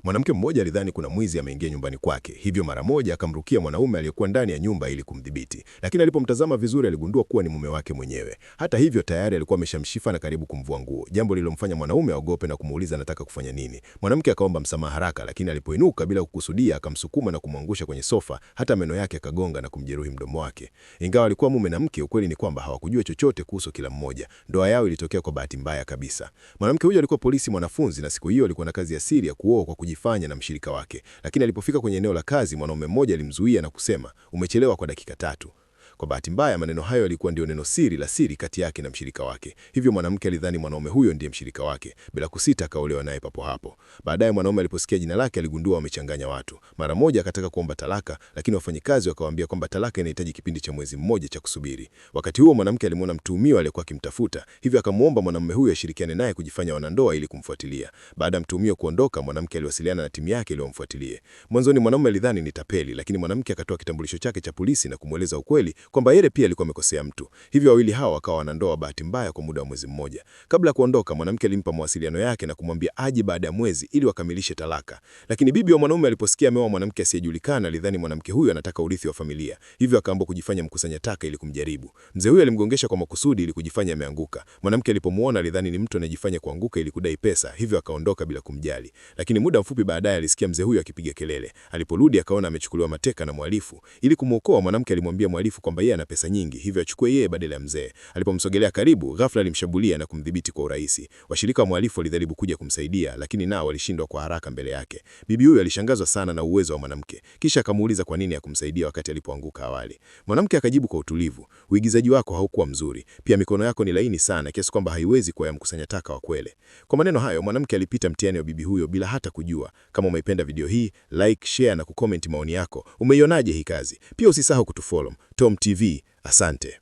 Mwanamke mmoja alidhani kuna mwizi ameingia nyumbani kwake, hivyo mara moja akamrukia mwanaume aliyekuwa ndani ya nyumba ili kumdhibiti. Lakini alipomtazama vizuri aligundua kuwa ni mume wake mwenyewe. Hata hivyo tayari alikuwa ameshamshifa na karibu kumvua nguo, jambo lililomfanya mwanaume aogope na kumuuliza anataka kufanya nini. Mwanamke akaomba msamaha haraka, lakini alipoinuka bila kukusudia akamsukuma na kumwangusha kwenye sofa, hata meno yake akagonga na kumjeruhi mdomo wake. Ingawa alikuwa mume na mke, ukweli ni kwamba hawakujua chochote kuhusu kila mmoja. Ndoa yao ilitokea kwa bahati mbaya kabisa. Mwanamke huyo alikuwa polisi mwanafunzi na siku hiyo alikuwa na kazi ya siri ya kuoa kwa kujifanya na mshirika wake. Lakini alipofika kwenye eneo la kazi, mwanaume mmoja alimzuia na kusema, "Umechelewa kwa dakika 3." Kwa bahati mbaya, maneno hayo yalikuwa ndio neno siri la siri kati yake na mshirika wake. Hivyo mwanamke alidhani mwanaume huyo ndiye mshirika wake. Bila kusita akaolewa naye papo hapo. Baadaye mwanaume aliposikia jina lake aligundua wamechanganya watu. Mara moja akataka kuomba talaka, lakini wafanyikazi wakawaambia kwamba talaka inahitaji kipindi cha mwezi mmoja cha kusubiri. Wakati huo mwanamke alimwona mtuhumiwa aliyekuwa akimtafuta, hivyo akamwomba mwanamume huyo ashirikiane naye kujifanya wanandoa ili kumfuatilia. Baada ya mtuhumiwa kuondoka, mwanamke aliwasiliana na timu yake ili wamfuatilie. Mwanzoni mwanaume alidhani ni tapeli, lakini mwanamke akatoa kitambulisho chake cha polisi na kumweleza ukweli kwamba yeye pia alikuwa amekosea mtu. Hivyo wawili hao wakawa wanandoa bahati mbaya kwa muda wa mwezi mmoja. Kabla ya kuondoka, mwanamke alimpa mawasiliano yake na kumwambia aje baada ya mwezi ili wakamilishe talaka. Lakini bibi wa mwanaume aliposikia ameoa mwanamke asiyejulikana, alidhani mwanamke huyo anataka urithi wa familia. Hivyo akaamua kujifanya mkusanya taka ili kumjaribu. Mzee huyo alimgongesha kwa makusudi ili kujifanya ameanguka. Mwanamke alipomuona alidhani ni mtu anayejifanya kuanguka ili kudai pesa, hivyo akaondoka bila kumjali. Lakini muda mfupi baadaye alisikia mzee huyo akipiga kelele. Aliporudi akaona amechukuliwa mateka na mhalifu. Ili kumuokoa, mwanamke alimwambia mhalifu kwamba yeye ana pesa nyingi, hivyo achukue yeye badala ya mzee. Alipomsogelea karibu, ghafla alimshambulia na kumdhibiti kwa urahisi. Washirika wa mhalifu walijaribu kuja kumsaidia, lakini nao walishindwa kwa haraka mbele yake. Bibi huyo alishangazwa sana na uwezo wa mwanamke, kisha akamuuliza kwa nini hakumsaidia wakati alipoanguka awali. Mwanamke akajibu kwa utulivu, "Uigizaji wako haukuwa mzuri. Pia mikono yako ni laini sana kiasi kwamba haiwezi kuwa ya mkusanya taka wa kweli." Kwa maneno hayo, mwanamke alipita mtihani wa bibi huyo bila hata kujua. Kama umeipenda video hii, like, share na kucomment maoni yako. Umeionaje hii kazi? Pia usisahau kutufollow Tom TV. Asante.